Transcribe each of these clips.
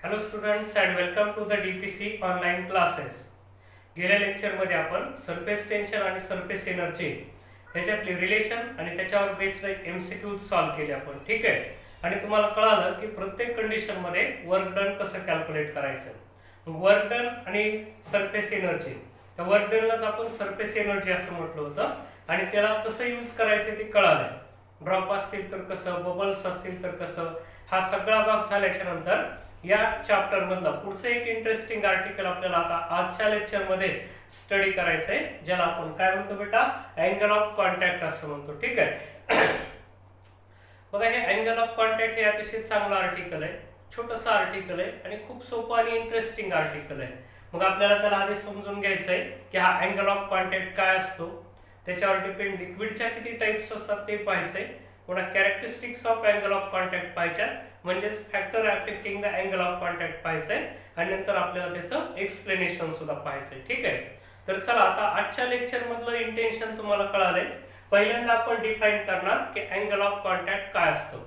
Hello students and welcome to the DPC online classes. गेल्या लेक्चरमध्ये आपण सरफेस टेन्शन आणि सरफेस एनर्जी ह्याच्यातली रिलेशन आणि त्याच्यावर बेस्ड एमसीक्यूज सॉल्व्ह केले आपण. ठीक आहे. आणि तुम्हाला कळालं की प्रत्येक कंडिशनमध्ये वर्क डन कसं कॅल्क्युलेट करायचं. वर्क डन आणि सरफेस एनर्जी, त्या वर्क डनलाच आपण सरफेस एनर्जी असं म्हटलं होतं आणि त्याला कसं यूज करायचं ते कळालं. ड्रॉप असतील तर कसं, बबल्स असतील तर कसं, हा सगळा भाग झाल्याच्या नंतर या चॅप्टर मधला पुढचं एक इंटरेस्टिंग आर्टिकल आपल्याला आता आजच्या लेक्चर मध्ये स्टडी करायचं आहे, ज्याला आपण काय म्हणतो बेटा, अँगल ऑफ कॉन्टॅक्ट असं म्हणतो. ठीक आहे. बघा, हे अँगल ऑफ कॉन्टॅक्ट हे अतिशय चांगलं आर्टिकल आहे, छोटंसं आर्टिकल आहे आणि खूप सोपं आणि इंटरेस्टिंग आर्टिकल आहे. मग आपल्याला त्याला आधी समजून घ्यायचं आहे की हा अँगल ऑफ कॉन्टॅक्ट काय असतो, त्याच्यावर डिपेंड लिक्विडच्या किती टाइप्स असतात ते पाहायचंय, पुन्हा characteristics of angle of contact पाहायच्या, म्हणजेच factor affecting the angle of contact पाहायचंय आणि नंतर आपल्याला त्याचं एक्सप्लेनेशन सुद्धा पाहायचंय. ठीक आहे. तर चला, आता आजच्या लेक्चर मधलं इंटेन्शन तुम्हाला कळालंय. पहिल्यांदा आपण डिफाइन करणार की अँगल ऑफ कॉन्टॅक्ट काय असतो.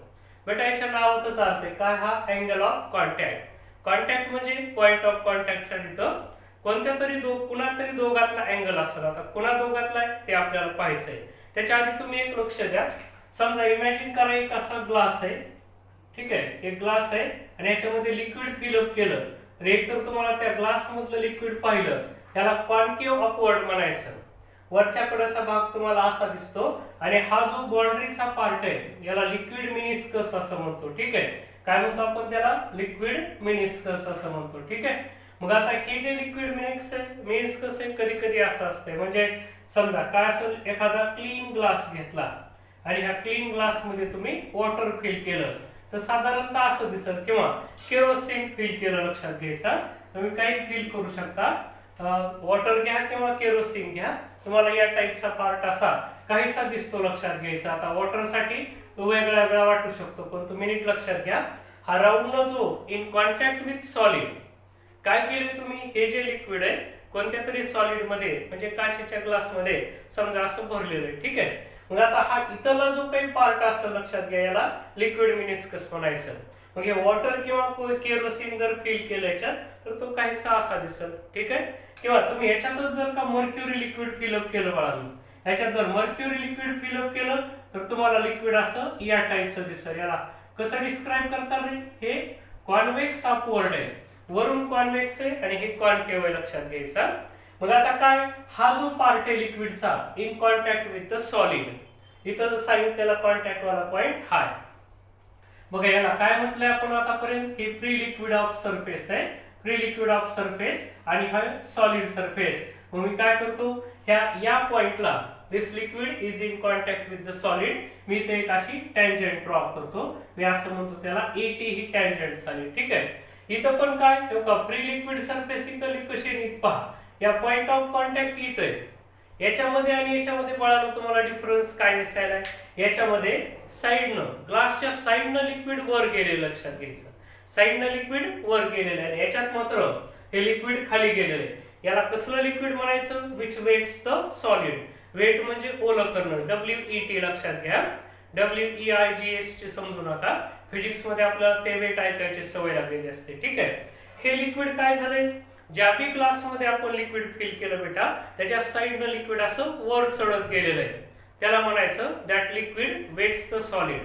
बेटा, याच्या नावातच अर्थ आहे काय, हा अँगल ऑफ कॉन्टॅक्ट. कॉन्टॅक्ट म्हणजे पॉइंट ऑफ कॉन्टॅक्टच्या तिथं कोणत्या तरी कुणा तरी दोघातला अँगल असेल. आता कुणा दोघातला आहे ते आपल्याला पाहायचंय. त्याच्या आधी तुम्ही एक लक्ष द्या. समजा इमॅजिन करा एक असा ग्लास आहे. ठीक आहे. एक ग्लास आहे आणि याच्यामध्ये लिक्विड फिलअप केलं तर एक तर तुम्हाला त्या ग्लास मधलं लिक्विड पाहिलं, याला कॉन्केव्ह अपवर्ड म्हणायचं. वरच्या कडेचा भाग तुम्हाला असा दिसतो आणि हा जो बाउंड्रीचा पार्ट आहे याला लिक्विड मिनिस्कस असं म्हणतो. ठीक आहे. काय म्हणतो आपण त्याला, लिक्विड मिनिस्कस असं म्हणतो. ठीक आहे. मग आता हे जे लिक्विड मिनिस्कस आहे कधी कधी असं असते, म्हणजे समजा काय असेल, एखादा क्लीन ग्लास घेतला आणि ह्या क्लीन ग्लास मध्ये तुम्ही वॉटर फिल केलं तर साधारणतः असं दिसेल, किंवा केरोसिन फिल केलं, लक्षात घ्यायचा. तुम्ही काही फिल करू शकता, वॉटर घ्या किंवा केरोसिन घ्या, तुम्हाला या टाईपचा पार्ट असा काहीसा दिसतो, लक्षात घ्यायचा. आता वॉटर साठी तो वेगळा वेगळा वाटू शकतो, पण तुम्ही नीट लक्षात घ्या, हा राऊंड जो इन कॉन्टॅक्ट विथ सॉलिड, काय केले तुम्ही, हे जे लिक्विड आहे कोणत्या तरी सॉलिड मध्ये म्हणजे काचेच्या ग्लास मध्ये समजा असं भरलेलं आहे. ठीक आहे. मग आता हा इथला जो काही पार्ट असं लक्षात घ्या, याला लिक्विड मिनिस्कस म्हणायचं. मग हे वॉटर किंवा केरोसिन जर फिल केलं याच्यात तर तो काहीसा असा दिसेल. ठीक आहे. किंवा तुम्ही याच्यातच जर का मर्क्युरी लिक्विड फिलअप केलं बाळांनो, याच्यात जर मर्क्युरी लिक्विड फिलअप केलं तर तुम्हाला लिक्विड असं या टाईपचं दिसेल. याला कसं डिस्क्राईब करतात रे, हे कॉन्व्हेक्स अपवर्ड आहे, वरून कॉन्व्हेक्स आहे आणि हे कॉन्केव्ह आहे, लक्षात घ्यायचा. मग आता काय, हा जो पार्ट आहे लिक्विडचा in contact with the solid, इथं साईड त्याला कॉन्टॅक्ट वाला पॉइंट हाय. बघा, याला काय म्हटलंय आपण आतापर्यंत, हे फ्री लिक्विड ऑफ सरफेस आहे, फ्री लिक्विड ऑफ सरफेस आणि हा सॉलिड सरफेस. मग मी काय करतो, या पॉइंटला this liquid is in contact with the solid, मी इथे एक अशी टँजंट ड्रॉ करतो. मी असं म्हणतो त्याला एटी ही टँजंट झाली. ठीक आहे. इथं पण काय, फ्री लिक्विड सरफेस इथं कशी नीट पहा, या पॉइंट ऑफ कॉन्टॅक्ट इथं आहे. याच्यामध्ये आणि याच्यामध्ये बाळाला तुम्हाला डिफरन्स काय दिसायला, याच्यामध्ये साइडनं, ग्लासच्या साइडनं लिक्विड वर गेलेलं, लक्षात घ्यायचं. साइडनं लिक्विड वर गेलेलं आहे, याच्यात मात्र हे लिक्विड खाली गेलेलं आहे. याला कसलं लिक्विड म्हणायचं, which wets the solid. Wet म्हणजे ओलं करणं, WET, लक्षात घ्या. WEIGH समजू नका, फिजिक्स मध्ये आपल्याला ते वेट ऐकायची सवय लागलेली असते. ठीक आहे. हे लिक्विड काय झालंय, ज्या बी ग्लास मध्ये आपण लिक्विड फिल केलं बेटा, त्याच्या साइडनं लिक्विड असं वर चढत गेलेलं आहे, त्याला म्हणायचं that liquid wets the solid.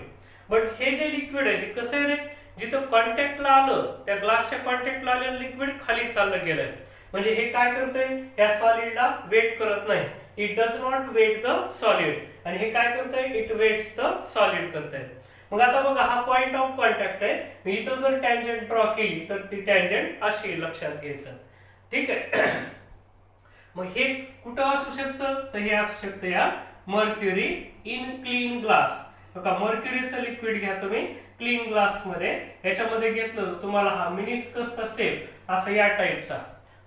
But हे जे लिक्विड आहे हे कसं आहे रे, जिथं कॉन्टॅक्टला आलं, त्या ग्लासच्या कॉन्टॅक्टला आलेलं लिक्विड खाली चाललं गेलंय, म्हणजे हे काय करतंय, या सॉलिडला वेट करत नाही, it does not wet the solid. आणि हे काय करतंय, इट वेट्स द सॉलिड करतंय. मग आता बघा, हा पॉइंट ऑफ कॉन्टॅक्ट आहे, मी इथं जर टँजंट ड्रॉ केली तर ती टँजंट अशी, लक्षात घ्यायचं. ठीक आहे. मग हे कुठं असू शकतं, तर हे असू शकतं या मर्क्युरी इन क्लीन ग्लास. बघा, मर्क्युरीचं लिक्विड घ्या तुम्ही क्लीन ग्लास मध्ये, याच्यामध्ये घेतलं तुम्हाला हा मिनिस्कसचा शेप असं या टाईपचा.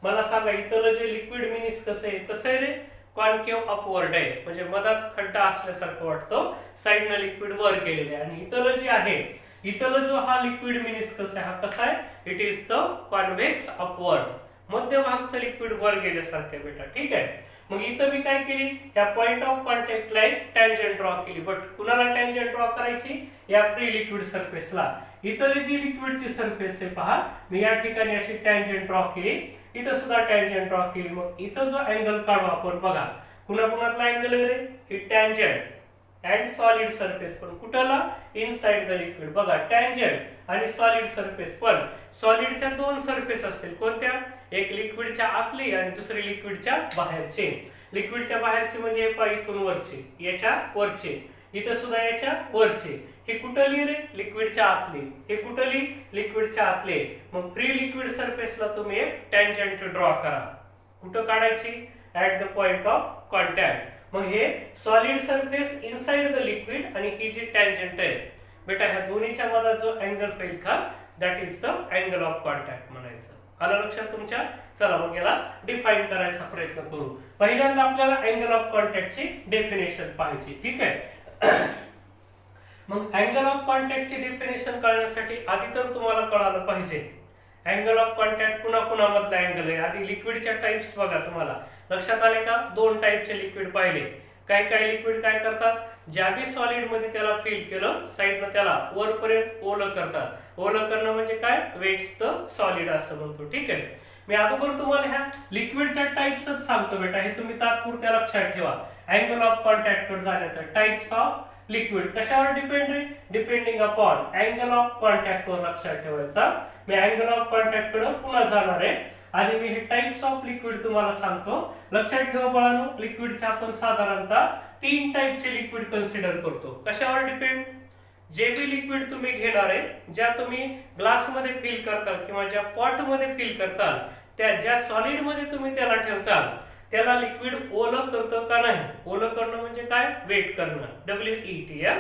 मला सांगा, इथलं जे लिक्विड मिनिस्कस आहे कसं आहे रे, कॉन्केव्ह अपवर्ड आहे, म्हणजे मधात खड्डा असल्यासारखं वाटतं, साइडनं लिक्विड वर गेलेले आहे. आणि इथलं जे आहे, इथलं जो हा लिक्विड मिनिस्कस आहे हा कसा आहे, it is the convex upward, मध्यभागचं लिक्विड वर गेल्यासारखं बेटा. ठीक आहे. मग इथं मी काय केली, या पॉइंट ऑफ कॉन्टॅक्टला एक टँजंट ड्रॉ केली. बट कुणाला टँजंट ड्रॉ करायची, या फ्री लिक्विड सरफेसला. इतर जी लिक्विडची सरफेस आहे पहा, मी या ठिकाणी अशी टँजंट ड्रॉ केली, इथं सुद्धा टँजंट ड्रॉ केली. मग इथं जो अँगल काढू आपण बघा, कुणाकुणातला अँगल आहे रे, ही टँजंट अँड सॉलिड सरफेस. पण कुठला, इनसाइड द लिक्विड. बघा टँजंट आणि सॉलिड सरफेस, पण सॉलिडच्या दोन सरफेस असतील. कोणत्या, एक लिक्विडच्या आतली आणि दुसरी लिक्विडच्या बाहेरचे. लिक्विडच्या बाहेरचे म्हणजे इथून वरचे, याच्या वरचे, इथं सुद्धा याच्या वरचे. हे कुठली रे, लिक्विडच्या आतली. हे कुठली, लिक्विडच्या आतले. मग फ्री लिक्विड सरफेसला तुम्ही एक टँजंट ड्रॉ करा. कुठं काढायची, at the point of contact. मग हे solid surface inside the liquid आणि ही जी टँजंट आहे बेटा, ह्या दोन्हीच्या मध्ये जो अँगल होईल का, that is the angle of contact म्हणायचं. आलं लक्षात तुमच्या. चला मग याला डिफाइन करायचा प्रयत्न करू. पहिल्यांदा आपल्याला अँगल ऑफ कॉन्टॅक्टची डेफिनेशन पाहायची. ठीक आहे. मग अँगल ऑफ कॉन्टॅक्टची डेफिनेशन कळण्यासाठी आधी तर तुम्हाला कळालं पाहिजे अँगल ऑफ कॉन्टॅक्ट कुणाकुणामधला अँगल आहे. आधी लिक्विडच्या टाइप्स बघा. तुम्हाला लक्षात आले का, दोन टाइपचे लिक्विड पाहिले. काही लिक्विड काय करतात, ज्या बी सॉलिड मध्ये त्याला फिल केलं साइडनं त्याला वरपर्यंत ओलं करतात. ओलं करणं म्हणजे काय, वेट्स द सॉलिड असं म्हणतो. ठीक आहे. मी अगोदर तुम्हाला ह्या लिक्विडच्या टाइप्सच सांगतो बेटा, हे तुम्ही तात्पुरत्या लक्षात ठेवा. अँगल ऑफ कॉन्टॅक्ट कडे जाण्यात टाइप्स ऑफ लिक्विड कशावर डिपेंड आहे, depending upon angle of contact वर लक्षात ठेवायचा. मी अँगल ऑफ कॉन्टॅक्ट कडे पुन्हा जाणार आहे आणि मी हे टाइप्स ऑफ लिक्विड तुम्हाला सांगतो. लक्षात ठेवा बाळांनो, लिक्विडच्या आपण साधारणतः 3 टाइपचे लिक्विड कन्सिडर करतो. कशावर डिपेंड, जे बी लिक्विड तुम्ही घेणार आहे, ज्या तुम्ही ग्लास मध्ये फिल करताल किंवा ज्या पॉट मध्ये फिल करताल, त्या ज्या सॉलिड मध्ये तुम्ही त्याला ठेवताल त्याला लिक्विड ओलं करतं का नाही. ओलं करणं म्हणजे काय, वेट करणं. WET या,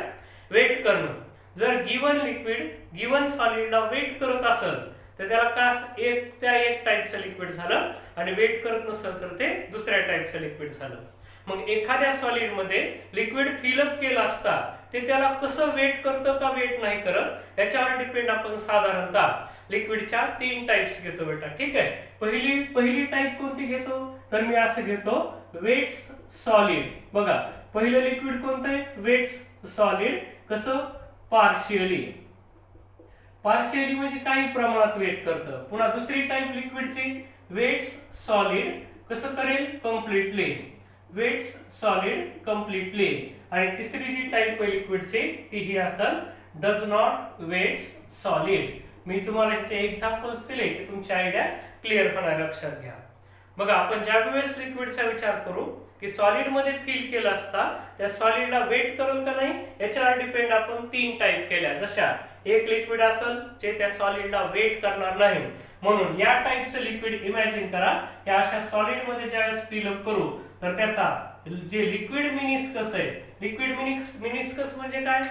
वेट करणं. जर गिवन लिक्विड गिवन सॉलिडला वेट करत असेल तर त्याला का एक टाइपचं लिक्विड झालं, आणि वेट करत नसेल तर ते दुसऱ्या टाइपचं लिक्विड झालं. मग एखाद्या सॉलिड मध्ये लिक्विड फिलअप केलं असता ते त्याला कसं वेट करतं का वेट नाही करत, याच्यावर डिपेंड आपण साधारणतः लिक्विडच्या 3 टाइप्स घेतो बेटा. ठीक आहे. पहिली टाइप कोणती घेतो, तर मी असं घेतो, वेट्स सॉलिड. बघा पहिलं लिक्विड कोणतं आहे, वेट्स सॉलिड. कसं, पार्शियली म्हणजे काही प्रमाणात वेट करतं. पुन्हा दुसरी टाइप लिक्विडची, वेट्स सॉलिड. कसं करेल, कम्प्लिटली. Weights solid completely. आणि तिसरी जी टाइप आहे लिक्विडची ती ही असेल, डज नॉट वेट्स सॉलिड. मी तुम्हाला ह्याचे एक्झाम्पल्स दिले की तुमची आयडिया क्लिअर होणार, लक्षात घ्या. बघा आपण ज्या वेळेस लिक्विडचा विचार करू की सॉलिड मध्ये फिल केलं असता त्या सॉलिडला वेट करेल का नाही याच्यावर डिपेंड आपण 3 टाइप केल्या. जशा एक लिक्विड असेल जे त्या सॉलिडला वेट करणार नाही, म्हणून या टाइपचं लिक्विड इमॅजिन करा. या अशा सॉलिड मध्ये ज्यावेळेस फिलअप करू तर त्याचा जे लिक्विड मिनिस्कस आहे, लिक्विड मिनिस्कस म्हणजे काय,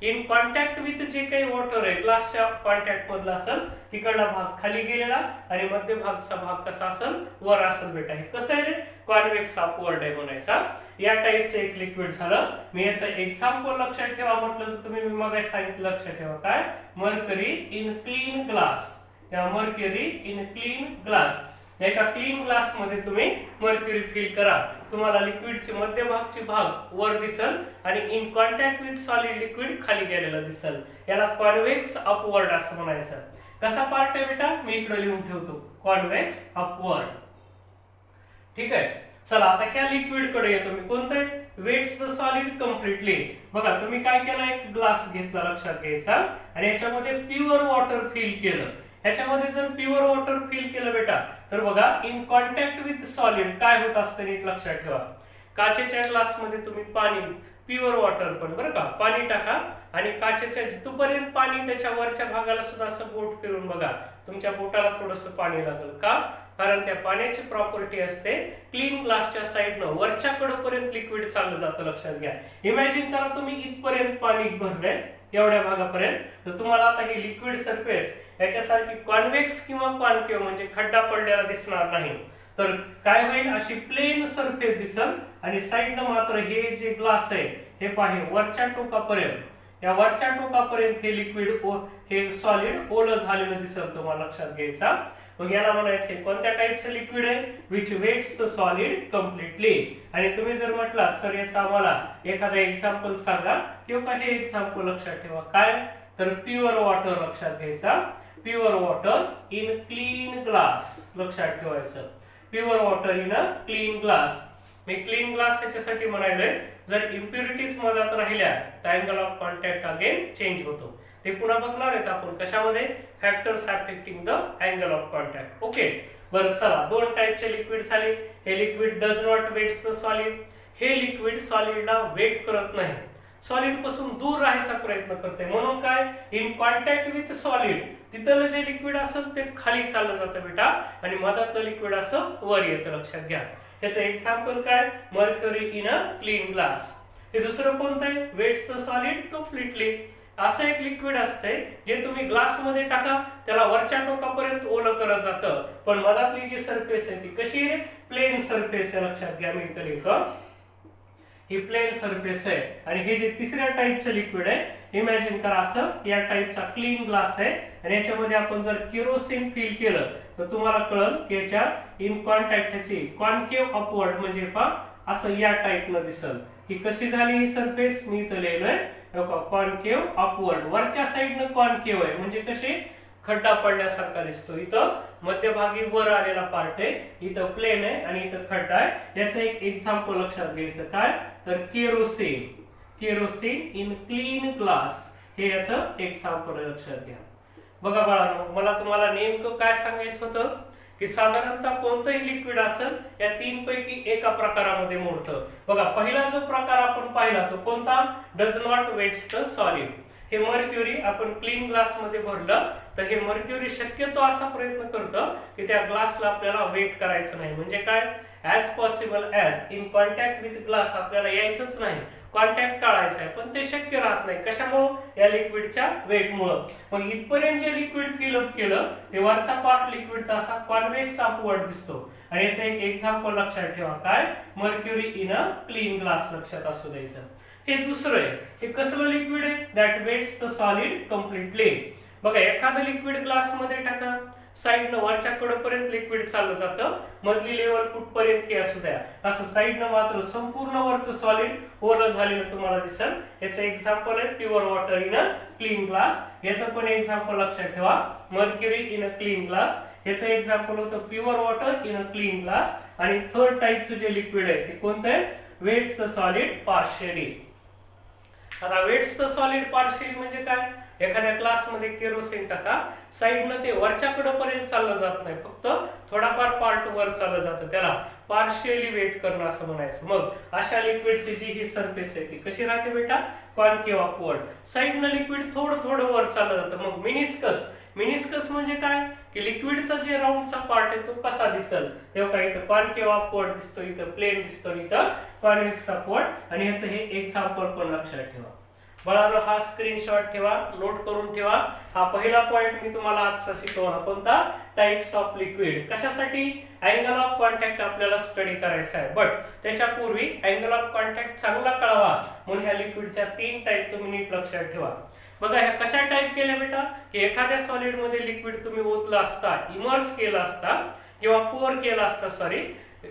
इन कॉन्टॅक्ट विथ जे काही वॉटर आहे ग्लासच्या कॉन्टॅक्ट मधला असेल तिकडला भाग खाली गेलेला आणि मध्यभागचा भाग कसा असेल, वर असेल बेटा. हे कसं आहे रे, कॉन्व्हेक्स अपवर्ड आहे म्हणायचा. या टाइपचं एक लिक्विड झालं. मी याचं एक्झाम्पल लक्षात ठेवा म्हटलं तर तुम्ही मी मग सांगितलं लक्षात ठेवा, काय, मर्करी इन क्लीन ग्लास. या मर्क्युरी इन क्लीन ग्लास, एका क्लीन ग्लास मध्ये तुम्ही मर्क्युरी फिल करा, तुम्हाला लिक्विडचे मध्यभागचे भाग वर दिसल आणि in contact with solid liquid खाली गेलेलं दिसल. याला कॉन्व्हेक्स अपवर्ड असं म्हणायचं. कसा पार्ट आहे बेटा, मी इकडे लिहून ठेवतो, कॉन्व्हेक्स अपवर्ड. ठीक आहे. चला आता ह्या लिक्विड कडे येतो मी. कोणतं, वेट्स द सॉलिड कम्प्लिटली. बघा तुम्ही काय केलं, एक ग्लास घेतला लक्षात घ्यायचा आणि याच्यामध्ये प्युअर वॉटर फिल केलं. याच्यामध्ये जर प्युअर वॉटर फिल केलं बेटा तर बघा इन कॉन्टॅक्ट विथ सॉलिड काय होत असतं नीट लक्षात ठेवा. काचेच्या ग्लास मध्ये तुम्ही पाणी, प्युअर वॉटर पण बरं का, पाणी टाका आणि काचेच्या जिथपर्यंत पाणी त्याच्या वरच्या भागाला सुद्धा असं बोट फिरून बघा, तुमच्या बोटाला थोडंसं पाणी लागेल का, कारण त्या पाण्याची प्रॉपर्टी असते क्लीन ग्लासच्या साइडनं वरच्या कडेपर्यंत लिक्विड चाललं जातं. लक्षात घ्या. इमॅजिन करा तुम्ही इथपर्यंत पाणी भरलंय एवढ्या भागापर्यंत, तर तुम्हाला आता ही लिक्विड सरफेस याच्यासारखी कॉन्व्हेक्स किंवा कॉन्केव्ह म्हणजे खड्डा पडलेला दिसणार नाही. तर काय होईल, अशी प्लेन सरफेस दिसल आणि साइडनं मात्र हे जे ग्लास आहे हे पाहे वरच्या टोकापर्यंत, या वरच्या टोकापर्यंत हे लिक्विड हे सॉलिड ओलं झालेलं दिसल. तुम्हाला लक्षात घ्यायचा. मग याला म्हणायचे कोणत्या टाईपचं लिक्विड आहे, which wets the solid completely. आणि तुम्ही जर म्हटलात सर याचा आम्हाला एखादा एक्झाम्पल सांगा किंवा हे एक्झाम्पल लक्षात ठेवा, काय तर प्युअर वॉटर लक्षात घ्यायचा. Pure water in clean glass लक्षात ठेवायचं. Pure water in a clean glass. मी क्लीन ग्लास याच्यासाठी म्हणायलोय जर इम्प्युरिटीज मधात राहिल्या तर angle of contact again change होतो. ते पुन्हा बघणार आहेत आपण कशामध्ये, factors affecting the angle of contact. Okay बरं चला, दोन टाईपचे लिक्विड झाले. हे liquid does not wets the solid. हे लिक्विड सॉलिडला वेट करत नाही, सॉलिड पासून दूर राहायचा प्रयत्न करते. म्हणून काय, इन कॉन्टॅक्ट विथ सॉलिड तिथलं जे लिक्विड असेल ते खाली चाललं जातं बेटा आणि मधातलं लिक्विड असं वर येतं. लक्षात घ्या. याचं एक्झाम्पल काय, mercury in a clean glass. हे दुसरं कोणतं आहे, वेट्स द सॉलिड कम्प्लिटली. असं एक लिक्विड असते जे तुम्ही ग्लास मध्ये टाका त्याला वरच्या टोकापर्यंत ओलं करत जातं, पण मधातली जी सरफेस आहे ती कशी आहे, प्लेन सरफेस आहे. लक्षात घ्या, मी इथं लिहितो ही प्लेन सरफेस आहे. आणि हे जे तिसऱ्या टाईपचं लिक्विड आहे, इमॅजिन करा असं या टाईपचा क्लीन ग्लास आहे आणि याच्यामध्ये आपण जर केरोसिन फिल केलं तर तुम्हाला कळलं की याच्या इन कॉन्टॅक्ट ह्याची कॉन्केव्ह अपवर्ड म्हणजे पहा असं या टाईपनं दिसल. ही कशी झाली ही सरफेस, मी इथं लिहिलंय कॉन्केव्ह अपवर्ड. वरच्या साईडनं कॉन्केव्ह आहे म्हणजे कशी खड्डा पडल्यासारखा दिसतो. इथं मध्यभागी वर आलेला पार्ट आहे, इथं प्लेन आहे आणि इथं खड्डा आहे. याचं एक एक्झाम्पल लक्षात घ्यायचं काय तर kerosene. Kerosene in clean glass हे याचं एक्झाम्पल लक्षात घ्या. बघा बाळांनो, मला तुम्हाला नेमकं काय सांगायचं होतं की साधारणतः कोणतंही लिक्विड असेल या तीन पैकी एका प्रकारामध्ये मोडतं. बघा पहिला जो प्रकार आपण पाहिला तो कोणता, does not wets the solid. हे मर्क्युरी आपण क्लीन ग्लास मध्ये भरलं तर हे मर्क्युरी शक्यतो असा प्रयत्न करतं की त्या ग्लासला आपल्याला वेट करायचं नाही. म्हणजे काय, as possible as in contact with glass आपल्याला यायचंच नाही, कॉन्टॅक्ट टाळायचा आहे, पण ते शक्य राहत नाही. कशामुळं, या लिक्विडच्या वेटमुळं. मग इथपर्यंत जे लिक्विड फिलअप केलं ते वरचा पार्ट लिक्विडचा असा कॉन्व्हेक्स अपवर्ड दिसतो. आणि याचं एक एक्झाम्पल लक्षात ठेवा काय, mercury in a clean glass लक्षात असू द्यायचं. हे दुसरं आहे, हे कसलं लिक्विड आहे, that wets the solid completely. बघा एखादं लिक्विड ग्लास मध्ये टाका, साईडनं वरच्या कडपर्यंत लिक्विड चाललं जातं, मधली लेवल कुठपर्यंत असू द्या, असं साईडनं मात्र संपूर्ण वरचं सॉलिड ओलं झालेलं तुम्हाला दिसेल. याचं एक्झाम्पल आहे pure water in a clean glass. याचं पण एक्झाम्पल लक्षात ठेवा, mercury in a clean glass. याचं एक्झाम्पल होतं pure water in a clean glass. आणि थर्ड टाईपचं जे लिक्विड आहे ते कोणतं आहे, वेट्स द सॉलिड पार्शियली. आता वेट्स द सॉलिड पार्शियली म्हणजे काय, एखाद्या ग्लास मध्ये केरोसिन टाका, साईडनं ते वरच्या कडपर्यंत चाललं जात नाही, फक्त थोडाफार पार्ट वर चाललं जातं, त्याला पार्शियली वेट करणं असं म्हणायचं. मग अशा लिक्विडची जी ही सरफेस आहे ती कशी राहते बेटा, कॉन्केव्ह अपवर्ड. साईडनं लिक्विड थोडं थोडं वर चाललं जातं. मग मिनिस्कस. मिनिस्कस म्हणजे काय की लिक्विडचा जे राऊंडचा पार्ट आहे तो कसा दिसेल, तेव्हा काय इथं कॉन्केव्ह अपवर्ड दिसतो, इथं प्लेन दिसतो, इथं कॉन्व्हेक्स अपवर्ड. आणि याचं हे एक्झाम्पल पण लक्षात ठेवा. बाळांनो हा स्क्रीनशॉट ठेवा, नोट करून ठेवा. हा पहिला पॉइंट मी तुम्हाला आजचा शिकवणार, कोणता, टाइप्स ऑफ लिक्विड. कशासाठी, अँगल ऑफ कॉन्टॅक्ट आपल्याला स्टडी करायचा आहे. बट त्याच्यापूर्वी अँगल ऑफ कॉन्टॅक्ट चांगला कळवा म्हणून ह्या लिक्विडच्या तीन टाईप तुम्ही नीट लक्षात ठेवा. बघा ह्या कशा टाईप केल्या बेटा की एखाद्या सॉलिड मध्ये लिक्विड तुम्ही ओतलं असता, इमर्स केला असता किंवा पोर केला असता, सॉरी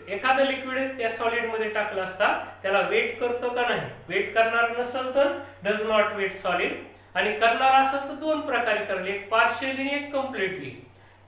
एखादं लिक्विड या सॉलिड मध्ये टाकलं असता त्याला वेट करतो का नाही, वेट करणार नसेल तर डज नॉट वेट सॉलिड. आणि करणार असेल तर दोन प्रकारे करेल, एक पार्शियली आणि एक कम्प्लिटली.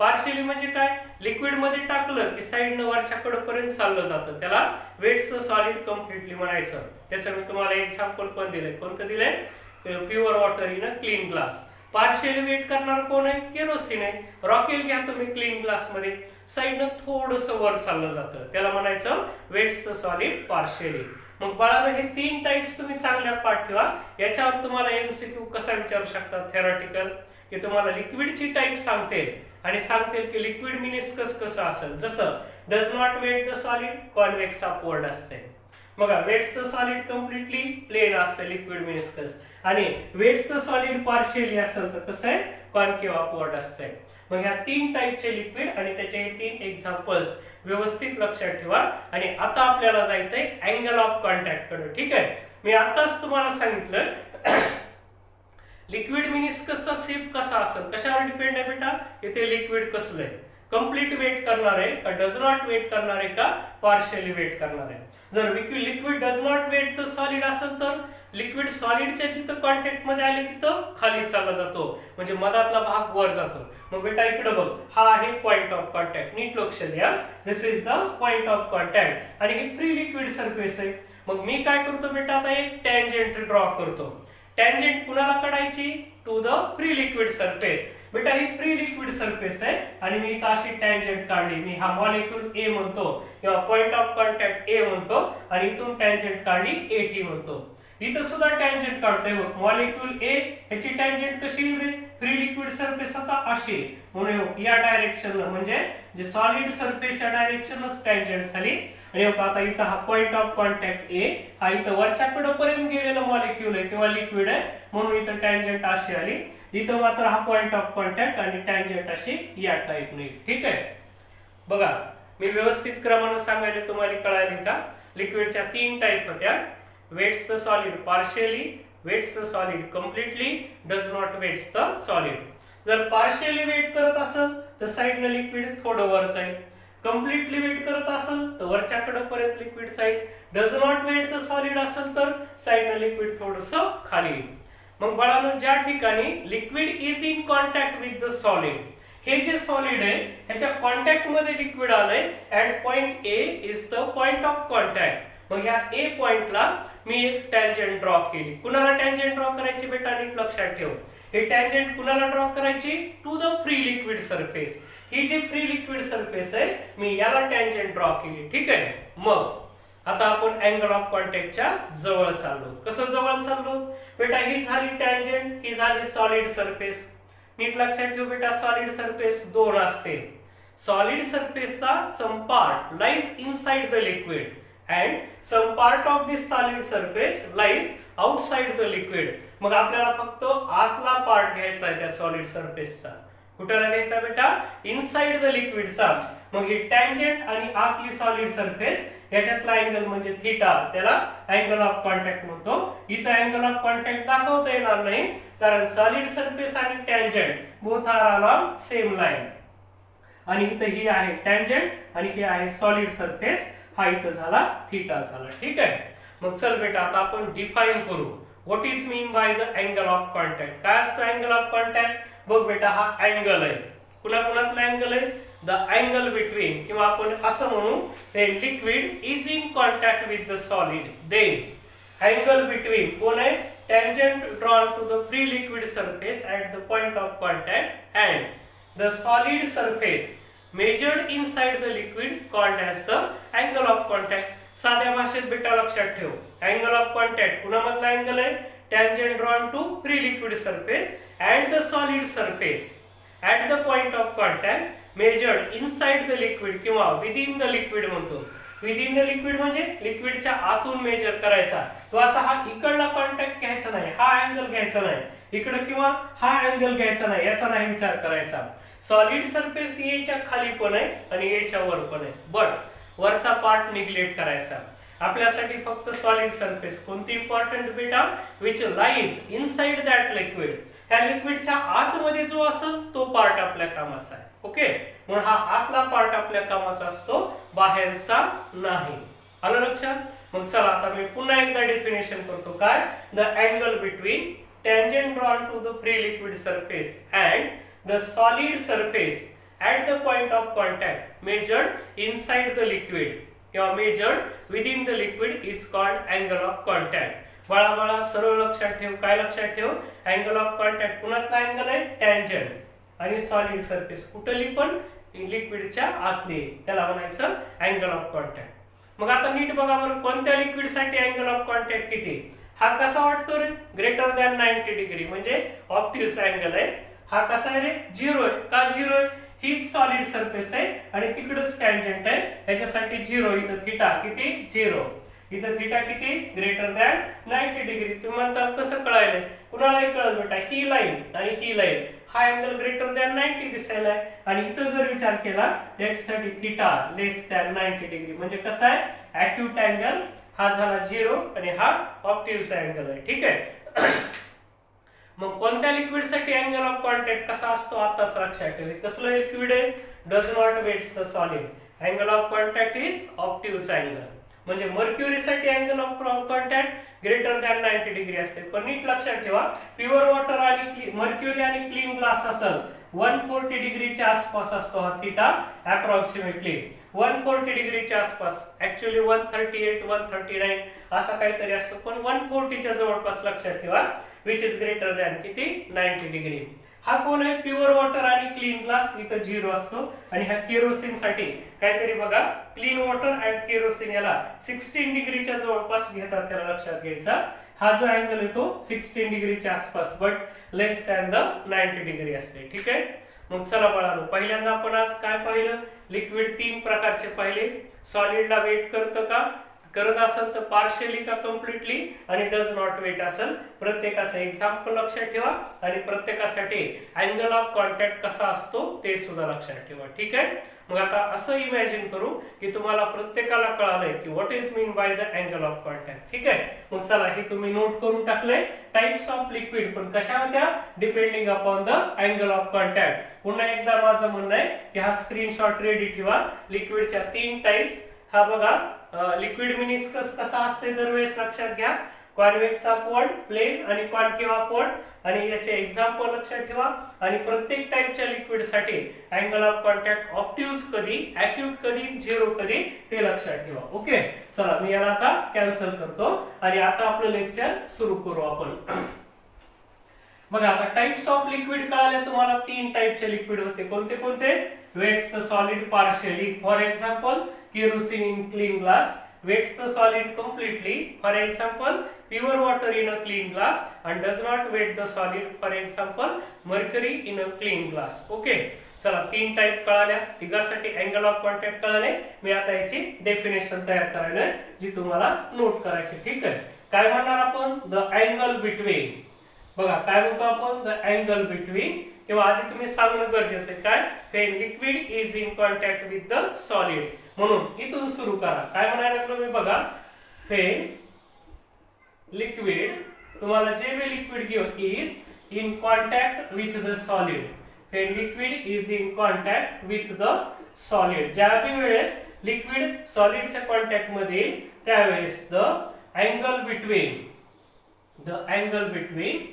पार्शियली म्हणजे काय, लिक्विड मध्ये टाकलं की साईडनं वरच्या कडपर्यंत चाललं जातं, त्याला वेट्स द सॉलिड कम्प्लिटली म्हणायचं. त्याचं मी तुम्हाला एक्झाम्पल पण दिलंय. कोणतं दिलंय, pure water in a clean glass. Partially wet करणार कोण आहे, केरोसिन आहे. रॉकेल घ्या तुम्ही क्लीन ग्लास मध्ये, साईडनं थोडंसं वर चाललं जातं, त्याला म्हणायचं वेट्स द सॉलिड पार्शियली. मग बाळांनो हे तीन टाइप्स तुम्ही चांगल्या पाठ ठेवा. याच्यावर तुम्हाला एमसीक्यू कसा विचारू शकतात थेरॉटिकल, की तुम्हाला लिक्विडची टाइप सांगते आणि सांगतील की लिक्विड मिनिस्कस कसं असेल. जसं does not wet the solid, convex upward असते. बघा wets the solid completely, plane असते लिक्विड मिनिस्कस. आणि वेट्स द सॉलिड पार्शियली असेल तर कसं आहे, कॉन्केव्ह अपवर्ड असते. मग ह्या तीन टाइपचे लिक्विड आणि त्याचे तीन एक्झाम्पल्स व्यवस्थित लक्षात ठेवा. आणि आता आपल्याला जायचंय अँगल ऑफ कॉन्टॅक्ट कडे. ठीक आहे, मी आताच तुम्हाला सांगितलं लिक्विड मिनिस्कसचा शेप कसा असेल, कशावर डिपेंड आहे बेटा, इथे लिक्विड कसलं आहे. कंप्लीट वेट करणार आहे का डज नॉट वेट करणार आहे का पार्शियली वेट करणार आहे. जर liquid does not wet the solid असेल तर लिक्विड सॉलिडच्या जिथं कॉन्टॅक्ट मध्ये आले तिथं खाली चालला जातो, म्हणजे मधातला भाग वर जातो. मग बेटा इकडे बघ, हा आहे पॉइंट ऑफ कॉन्टॅक्ट. नीट लक्ष द्या, this is the point of contact आणि ही फ्री लिक्विड सरफेस आहे. मग मी काय करतो बेटा, आता एक टँजेंट ड्रॉ करतो. टँजेंट कुणाला काढायची, to the free liquid surface. बेटा ही फ्री लिक्विड सरफेस आहे आणि मी इथं अशी टँजेंट काढली. मी हा मॉलिक्यूल ए म्हणतो किंवा पॉइंट ऑफ कॉन्टॅक्ट ए म्हणतो आणि इथून टँजेंट काढली एटी म्हणतो. इथं सुद्धा टँजेंट काढतोय बघ, मॉलिक्यूल ए ह्याची टँजेंट कशी येईल, फ्री लिक्विड सरफेस आता अशी, म्हणून या डायरेक्शनला म्हणजे जे सॉलिड सरफेसच्या डायरेक्शनच टँजेंट झाली. आणि आता इथं हा पॉइंट ऑफ कॉन्टॅक्ट ए, हा इथं वरच्याकडे पर्यंत गेलेला मॉलिक्यूल आहे किंवा लिक्विड आहे, म्हणून इथं टँजेंट अशी आली. इथं मात्र हा पॉइंट ऑफ कॉन्टॅक्ट आणि टँजेंट अशी या टाइप नाही. ठीक आहे, बघा मी व्यवस्थित क्रमाने सांगायला तुम्हाला कळाले का. लिक्विडच्या 3 टाइप होत्या, wets the solid partially, wets the solid completely, does not wets the solid. जर पार्शियली वेट करत असेल तर साइडने लिक्विड थोडं वर जाईल, कम्प्लिटली वेट करत असेल तर वरच्याकडे पर्यंत लिक्विड जाईल, does not wet the solid असेल तर साइडने लिक्विड थोडंसं खाली येईल. मग बाळांनो, ज्या ठिकाणी liquid is in contact with the solid, हे जे सॉलिड आहे ह्याच्या कॉन्टॅक्ट मध्ये लिक्विड आलंय and point A is the point of contact. मग ह्या ए पॉइंटला मी एक टँजेंट ड्रॉ केली. कुणाला टँजेंट ड्रॉ करायची बेटा, नीट लक्षात ठेव. हे टँजेंट कुणाला ड्रॉ करायची, to the free liquid surface. ही जी फ्री लिक्विड सरफेस आहे मी याला टँजेंट ड्रॉ केली. ठीक आहे, मग आता आपण अँगल ऑफ कॉन्टॅक्टच्या जवळ चाललो. कसं जवळ चाललो बेटा, ही झाली टँजेंट, ही झाली सॉलिड सरफेस. नीट लक्षात ठेव बेटा, सॉलिड सरफेस 2 असते. सॉलिड सरफेसचा some part lies inside the liquid and some part of this solid surface lies outside the liquid. मग आपल्याला फक्त आतला पार्ट घ्यायचा आहे त्या सॉलिड सरफेसचा. कुठला घ्यायचा बेटा, इनसाइड द लिक्विडचा. मग ही टँजेंट आणि आतली सॉलिड सरफेस याच्यातला अँगल म्हणजे थीटा, त्याला अँगल ऑफ कॉन्टॅक्ट म्हणतो. इथं अँगल ऑफ कॉन्टॅक्ट दाखवता येणार नाही कारण सॉलिड सरफेस आणि tangent both are along same line. आणि इथं ही आहे टँजेंट आणि ही आहे सॉलिड सरफेस, हा इथं झाला थीटा झाला. ठीक आहे, मग चल बेटा आता आपण डिफाइन करू what is mean by the angle of contact. काय असतं अँगल ऑफ कॉन्टॅक्ट, बघ बेटा हा अँगल आहे. कुणाकुणातला अँगल आहे, द अँगल बिटवीन, किंवा आपण असं म्हणू हे liquid is in contact with the solid, then angle between कोण आहे, tangent drawn to the free liquid surface at the point of contact and the solid surface measured inside the liquid called as the angle of contact. साध्या भाषेत बेटा लक्षात ठेव, angle of contact कुणामधला angle आहे, tangent drawn to free liquid surface and the solid surface at the point of contact measured inside the liquid किंवा within the liquid म्हणतो. Within the liquid म्हणजे लिक्विडच्या आतून मेजर करायचा. तो असा हा इकडला कॉन्टॅक्ट घ्यायचा नाही, हा अँगल घ्यायचा नाही, इकडे किंवा हा अँगल घ्यायचा नाही, याचा नाही विचार करायचा. सॉलिड सरफेस याच्या खाली पण आहे आणि याच्या वर पण आहे, बट वरचा पार्ट निग्लेक्ट करायचा. आपल्यासाठी फक्त सॉलिड सरफेस कोणती इम्पॉर्टंट बेटा, which lies inside that liquid. ह्या लिक्विडच्या आतमध्ये जो असेल तो पार्ट आपल्या कामाचा आहे. ओके, म्हणून हा आतला पार्ट आपल्या कामाचा असतो, बाहेरचा नाही. आलं लक्षात. मग चला आता मी पुन्हा एकदा डेफिनेशन करतो. काय, the angle between tangent drawn to the free liquid surface and the solid surface at the point of contact measured inside the liquid किंवा measured within the liquid is called angle of contact. बाळा बाळा सरळ लक्षात ठेव, काय लक्षात ठेव, angle of contact कुणातला angle आहे, टँजेंट आणि सॉलिड सरफेस कुठली पण लिक्विडच्या आतली, त्याला म्हणायचं अँगल ऑफ कॉन्टॅक्ट. मग आता नीट बघा बरं, कोणत्या लिक्विड साठी अँगल ऑफ कॉन्टॅक्ट किती, हा कसा वाटतो रे, ग्रेटर दॅन 90 डिग्री म्हणजे ऑब्ट्यूस अँगल आहे. हा कसा आहे रे, 0 आहे. का 0 आहे, हीच सॉलिड सरफेस आहे आणि तिकडेच टँजेंट आहे, याच्यासाठी 0. इथं थीटा किती, 0. इथं थीटा किती, ग्रेटर दॅन 90 डिग्री. तुम्ही म्हणता कसं कळायलंय, कुणालाही कळलं बेटा, ही लाईन आणि ही लाईन, हा अँगल ग्रेटर दॅन 90 दिसायला आहे आणि इथं जर विचार केला याच्यासाठी थीटा लेस दॅन 90 डिग्री म्हणजे कसा आहे, ॲक्यूट अँगल. हा झाला 0 आणि हा ऑब्ट्यूस अँगल आहे. ठीक आहे. मग कोणत्या लिक्विड साठी अँगल ऑफ कॉन्टॅक्ट कसा असतो आताच लक्षात ठेवा. कसलं लिक्विड आहे, does not wets the solid, angle of contact is obtuse angle. म्हणजे मर्क्युरी साठी angle of contact greater than 90 degree असते. पण नीट लक्षात ठेवा, प्युअर वॉटर आणि मर्क्युरी आणि क्लीन ग्लास असेल 140 डिग्रीच्या आसपास असतो हा थीटा अप्रॉक्सिमेटली 140 डिग्रीच्या आसपास. ऍक्च्युअली 138 139 असा काहीतरी असतो, पण 140 च्या जवळपास लक्षात ठेवा, विच इज ग्रेटर दॅन किती 90 डिग्री. हा कोण आहे, प्युअर वॉटर आणि क्लीन ग्लास, इथं 0 असतो. आणि ह्या केरोसिन साठी काहीतरी बघा, क्लीन वॉटर अँड केरोसिन याला 16 डिग्रीच्या जवळपास घेतात, त्याला लक्षात घ्यायचा. हा जो अँगल आहे तो 16 डिग्रीच्या आसपास but less than the 90 degree असते. ठीक आहे. मग चला बाळांनो, पहिल्यांदा आपण आज काय पाहिलं, लिक्विड 3 प्रकारचे पाहिले. सॉलिडला वेट करतं का, करत असेल तर पार्शियली का कम्प्लिटली, आणि डज नॉट वेट असेल. प्रत्येकाचं एक्झाम्पल लक्षात ठेवा आणि प्रत्येकासाठी अँगल ऑफ कॉन्टॅक्ट कसा असतो ते सुद्धा लक्षात ठेवा. ठीक आहे. मग आता असं इमॅजिन करू की तुम्हाला प्रत्येकाला कळालंय की what is mean by the angle of contact. ठीक आहे. मग चला हे तुम्ही नोट करून टाकले. टाइप्स ऑफ लिक्विड पण कशा होत्या, depending upon the angle of contact. पुन्हा एकदा माझं म्हणणं आहे की हा स्क्रीनशॉट रेडी ठेवा. लिक्विडच्या 3 टाइप्स. हा बघा, लिक्विड मिनिस्कस कसा असते दरवेळेस लक्षात घ्या, कॉन्व्हेक्स अपवर्ड, प्लेन आणि कॉन्केव्ह अपवर्ड, आणि याचे एक्झाम्पल लक्षात ठेवा. आणि प्रत्येक टाइपच्या लिक्विड साठी अँगल ऑफ कॉन्टॅक्ट ऑब्ट्यूज कधी, ॲक्यूट कधी, 0 कधी ते लक्षात ठेवा. ओके. चला मी याला आता कॅन्सल करतो आणि आता आपलं लेक्चर सुरू करू आपण. बघा आता टाइप्स ऑफ लिक्विड कळाले तुम्हाला. 3 टाइपचे लिक्विड होते. कोणते कोणते, wets the solid partially, for example kerosene in clean glass, wets the solid completely, for example pure water in a clean glass, and does not wet the solid, for example mercury in a clean glass. Okay. चला 3 type कळाल्या. तिघासाठी angle of contact कळाले. मी आता याची definition तयार करायला जी तुम्हाला note करायची. ठीक आहे. काय म्हणणार आपण, द अँगल बिटवीन. बघा काय म्हणतो आपण, द अँगल बिटवीन, किंवा आधी तुम्ही सांगणं गरजेचं आहे काय, when liquid is in contact with the solid. म्हणून इथून सुरू करा. काय म्हणायला लागलो मी बघा, व्हेन लिक्विड, तुम्हाला जे बी लिक्विड घेऊ is in contact with the solid, when liquid is in contact with the solid, ज्या बी वेळेस लिक्विड सॉलिडच्या कॉन्टॅक्ट मध्ये येईल त्यावेळेस द अँगल बिटवीन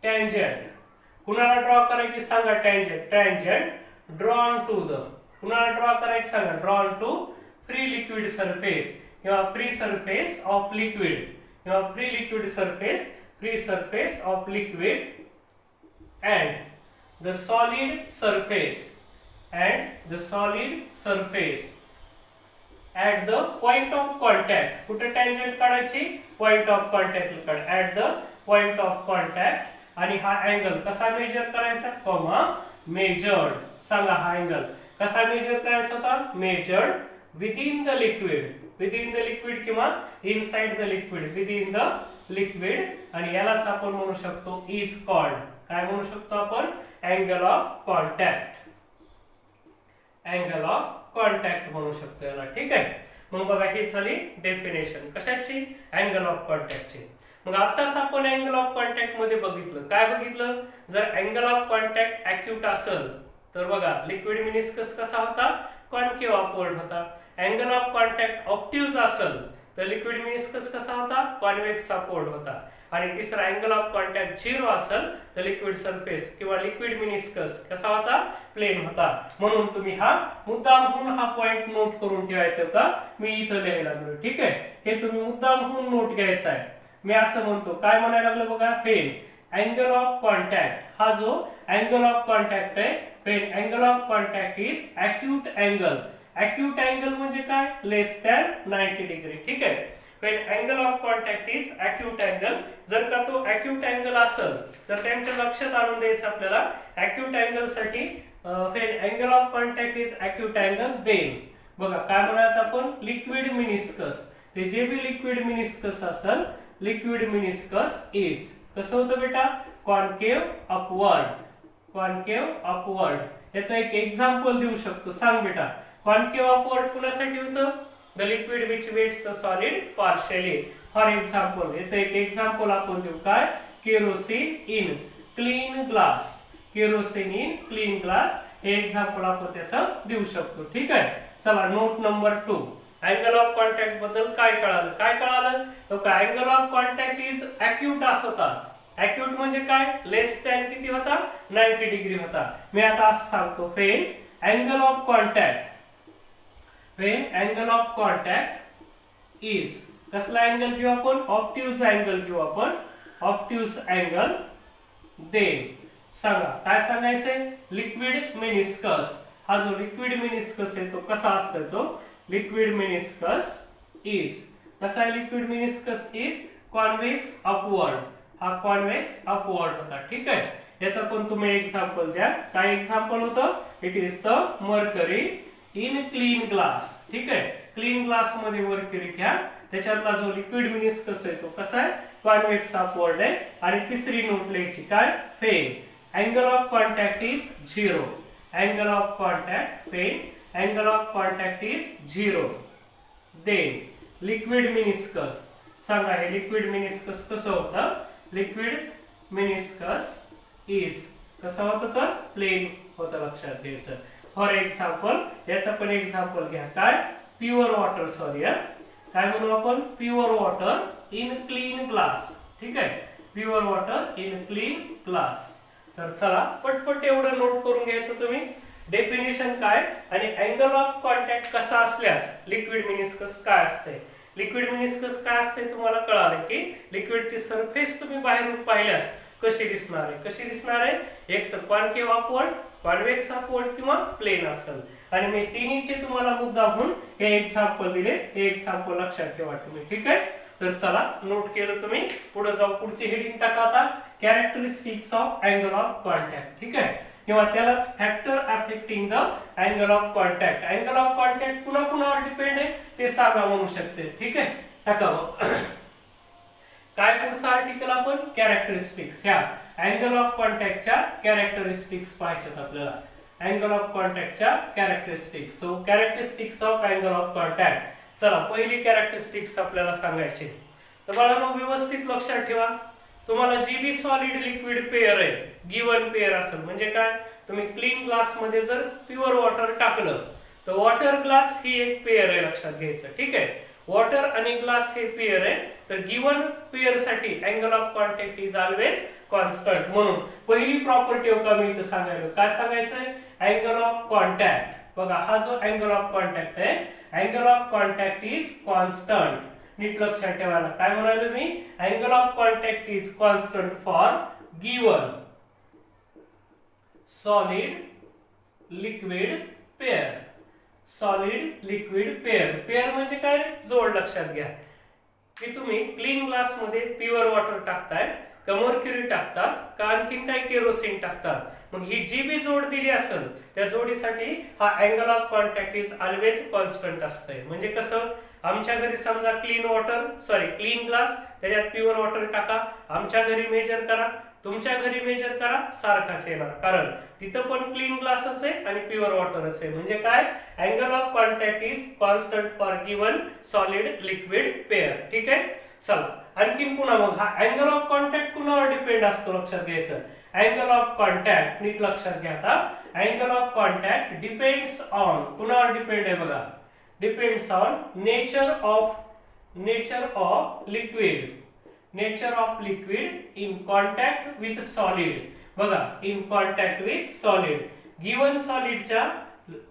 टँजंट, कुणाला ड्रॉ करायची सांगा, टँजंट ड्रॉन टू द, कुणाला ड्रॉ करायची सांगा, drawn to free liquid surface किंवा फ्री सरफेस ऑफ लिक्विड किंवा free liquid surface of liquid and the solid surface at the point of contact. कुठे tangent काढायची, पॉइंट ऑफ कॉन्टॅक्ट काढ, at the point of contact. आणि हा angle कसा major करायचा, comma measured. सांगा हा अँगल कसा मेजर करायचा होता, मेजर्ड विदिन द लिक्विड किंवा inside the liquid, within the liquid. आणि यालाच आपण म्हणू शकतो इज कॉल्ड, काय म्हणू शकतो आपण, अँगल ऑफ कॉन्टॅक्ट म्हणू शकतो याला. ठीक आहे. मग बघा ही झाली डेफिनेशन कशाची, अँगल ऑफ कॉन्टॅक्टची. मग आताच आपण अँगल ऑफ कॉन्टॅक्ट मध्ये बघितलं, काय बघितलं, जर अँगल ऑफ कॉन्टॅक्ट ॲक्यूट असेल तर बघा लिक्विड मिनिस्कस कसा होता, कॉन्केव्ह अपवर्ड होता. अँगल ऑफ कॉन्टॅक्ट ऑब्ट्यूज असेल तर लिक्विड मिनिस्कस कसा होता, कॉन्व्हेक्स अपवर्ड होता. आणि तिसरा अँगल ऑफ कॉन्टॅक्ट 0 असेल तर लिक्विड सरफेस किंवा लिक्विड मिनिस्कस कसा होता, प्लेन होता. म्हणून तुम्ही हा मुद्दाम होऊन हा पॉइंट नोट करून ठेवायचा होता, मी इथं लिहायला लागलो. ठीक आहे. हे तुम्ही मुद्दाम होऊन नोट घ्यायचा आहे. मी असं म्हणतो, काय म्हणायला लागलो बघा, व्हेन अँगल ऑफ कॉन्टॅक्ट, हा जो अँगल ऑफ कॉन्टॅक्ट आहे, when angle of contact is acute angle म्हणजे काय, लेस दॅन 90 डिग्री. ठीक आहे. When angle of contact is acute angle, जर का तो ॲक्यूट अँगल असेल तर त्यांच्या लक्षात आणून द्यायचं आपल्याला, ॲक्यूट अँगल साठी when angle of contact is acute angle, then बघा काय म्हणत आपण, लिक्विड मिनिस्कस, ते जे बी लिक्विड मिनिस्कस असेल, लिक्विड मिनिस्कस इज कसं होतं बेटा, कॉन्केव्ह अपवर्ड. याचं एक एक्झाम्पल देऊ शकतो, सांग बेटा, कॉन्केव्ह अपवर्ड कुणासाठी होतं, the liquid which wets the solid partially. For example याचं एक एक्झाम्पल आपण देऊ, काय, kerosene in clean glass, kerosene in clean glass हे एक्झाम्पल आपण त्याचं देऊ शकतो. ठीक आहे. चला note number 2. Angle of contact बद्दल काय कळालं तो काय angle of contact is acute होता. अॅक्यूट म्हणजे काय, लेस दॅन किती होता, 90 डिग्री होता. मी आता असं सांगतो, Wien angle of contact is, कसला अँगल घेऊ आपण, ऑब्ट्यूज अँगल घेऊ आपण, ऑब्ट्यूज अँगल. देन सांगा काय सांगायचंय, लिक्विड मेनिस्कस. हा जो लिक्विड मेनिस्कस आहे तो कसा असतो, तो लिक्विड मेनिस्कस इज, कसा आहे liquid meniscus is convex upward. हा कॉन्व्हेक्स अपवर्ड होता. ठीक आहे. याचं पण तुम्ही एक्झाम्पल द्या. काय एक्झाम्पल होतं, it is the mercury in clean glass. ठीक आहे. क्लीन ग्लास मध्ये मर्क्युरी घ्या, त्याच्यातला जो लिक्विड मेनिस्कस आहे तो कसा आहे, कॉन्व्हेक्स अपवर्ड आहे. आणि तिसरी नोट लिहायची काय, when angle of contact is 0. Angle of contact, when angle of contact is 0. Then liquid meniscus, सांगा हे लिक्विड मेनिस्कस कसं होतं, लिक्विड मेनिस्कस इज कसं होतं, तर प्लेन होतं. लक्षात घ्यायचं. फॉर एक्झाम्पल याचं पण एक्झाम्पल घ्या, काय, प्युअर वॉटर, काय म्हणू आपण, pure water in clean glass. ठीक आहे. Pure water in clean glass. तर चला पटपट एवढं नोट करून घ्यायचं तुम्ही. डेफिनेशन काय आणि अँगल ऑफ कॉन्टॅक्ट कसा असल्यास लिक्विड मेनिस्कस काय असते. लिक्विड मेनिस्कस काय असते तुम्हाला कळालं की लिक्विडची सरफेस तुम्ही बाहेरून पाहिल्यास कशी दिसणार आहे, एक तर कॉन्केव्ह अपवर्ड, कॉन्व्हेक्स अपवर्ड किंवा प्लेन असेल. आणि मी तिन्हीचे तुम्हाला मुद्दा म्हणून हे एक्झाम्पल दिले, हे एक्झाम्पल लक्षात ठेवा तुम्ही. ठीक आहे. तर चला नोट केलं तुम्ही, पुढे जाऊ, पुढची हेडिंग टाका आता, characteristics of angle of contact. ठीक आहे. किंवा त्यालाच factor affecting the angle of contact. Angle of contact कुणाकुणावर डिपेंड आहे ते सांगा म्हणू शकते. ठीक आहे. टाका काय पुढचा आर्टिकल आपण, कॅरेक्टरिस्टिक्स. ह्या अँगल ऑफ कॉन्टॅक्टच्या कॅरेक्टरिस्टिक्स पाहायच्यात आपल्याला. अँगल ऑफ कॉन्टॅक्टच्या characteristics. So characteristics of angle of contact. चला पहिली कॅरेक्टरिस्टिक्स आपल्याला सांगायची. तर बाळांनो व्यवस्थित लक्षात ठेवा, तुम्हाला जी बी सॉलिड लिक्विड पेअर आहे, गिवन पेअर असेल म्हणजे काय, तुम्ही क्लीन ग्लास मध्ये जर प्युअर वॉटर टाकलं तर वॉटर ग्लास ही एक पेअर आहे, लक्षात घ्यायचं. ठीक आहे. वॉटर आणि ग्लास हे पेअर आहे, तर गिवन पेअर साठी angle of contact is always constant. म्हणून पहिली प्रॉपर्टी का मी इथं सांगायला, काय सांगायचंय, अँगल ऑफ कॉन्टॅक्ट. बघा हा जो अँगल ऑफ कॉन्टॅक्ट आहे, angle of contact is constant. नीट लक्षात ठेवायला, काय म्हणालो मी, angle of contact is constant for given solid liquid pair. Solid liquid pair. Pair म्हणजे काय, जोड. लक्षात घ्या की तुम्ही क्लीन ग्लास मध्ये प्युअर वॉटर टाकताय का मर्क्युरी टाकतात का आणखीन काय केरोसिन टाकतात, मग ही जी बी जोड दिली असेल त्या जोडीसाठी हा angle of contact is always constant असतंय. म्हणजे कसं, आमच्या घरी समजा क्लीन ग्लास, त्याच्यात प्युअर वॉटर टाका, आमच्या घरी मेजर करा, तुमच्या घरी मेजर करा, सारखाच येणार. कारण तिथं पण क्लीन ग्लासच आहे आणि प्युअर वॉटरच आहे. म्हणजे काय, angle of contact is constant for given solid liquid pair. ठीक आहे. चला आणखीन पुन्हा मग हा अँगल ऑफ कॉन्टॅक्ट कुणावर डिपेंड असतो, लक्षात घ्यायचं. अँगल ऑफ कॉन्टॅक्ट नीट लक्षात घ्या आता, angle of contact depends on, कुणावर डिपेंड आहे बघा, depends on nature of liquid in contact with solid. बघा, in contact with solid. Given सॉलिडच्या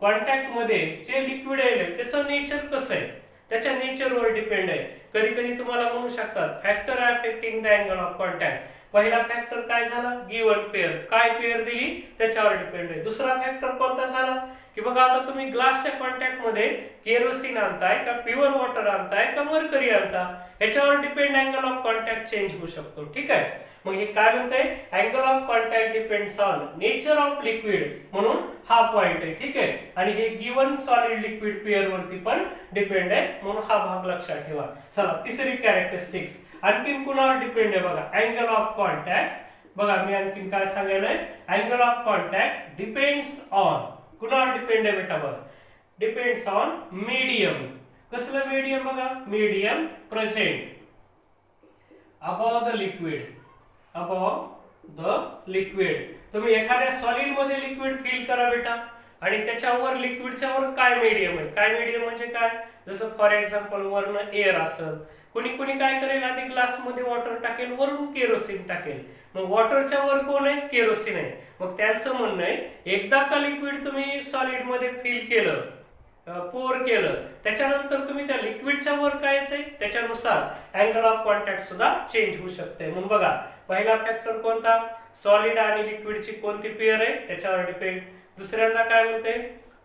कॉन्टॅक्ट मध्ये जे लिक्विड आहे त्याचं नेचर कसं आहे, त्याच्या नेचरवर डिपेंड आहे. कधी कधी तुम्हाला म्हणू शकतात factor affecting the angle of contact. पहिला फॅक्टर काय झाला, गिवन पेअर, काय पेअर दिली त्याच्यावर डिपेंड आहे. दुसरा फॅक्टर कोणता झाला की बघा आता तुम्ही ग्लासच्या कॉन्टॅक्ट मध्ये केरोसिन आणताय का प्युअर वॉटर आणताय का मर्करी आणता, याच्यावर depend angle of contact change होऊ शकतो. ठीक आहे. मग हे काय म्हणतंय, angle of contact depends on nature of liquid, म्हणून हा पॉइंट आहे. ठीक आहे. आणि हे गिवन सॉलिड लिक्विड पेअर वरती पण डिपेंड आहे, म्हणून हा भाग लक्षात ठेवा. चला तिसरी कॅरेक्टरिस्टिक्स आणखीन कुणावर डिपेंड आहे बघा, अँगल ऑफ कॉन्टॅक्ट. बघा मी आणखीन काय सांगायलंय, angle of contact depends on, कुणावर डिपेंड आहे बेटा बघ, डिपेंड्स ऑन मीडियम. कसलं मीडियम बघा, medium present above the liquid, above the liquid. तुम्ही एखाद्या सॉलिड मध्ये लिक्विड फिल करा बेटा आणि त्याच्यावर लिक्विडच्या वर काय मीडियम आहे. काय मीडियम म्हणजे काय, जसं फॉर एक्झाम्पल वरनं एअर असेल, कोणी कोणी काय करेल आधी ग्लास मध्ये वॉटर टाकेल, वरून केरोसिन टाकेल. मग वॉटरच्या वर कोण आहे, केरोसिन आहे. मग त्यांचं म्हणणं आहे एकदा का लिक्विड तुम्ही सॉलिड मध्ये फिल केलं, पोर केलं, त्याच्यानंतर तुम्ही त्या लिक्विडच्या वर काय येते त्याच्यानुसार अँगल ऑफ कॉन्टॅक्ट सुद्धा चेंज होऊ शकते. म्हणून बघा पहिला फॅक्टर कोणता, सॉलिड आणि लिक्विडची कोणती पेअर आहे त्याच्यावर डिपेंड. दुसऱ्यांदा काय म्हणते,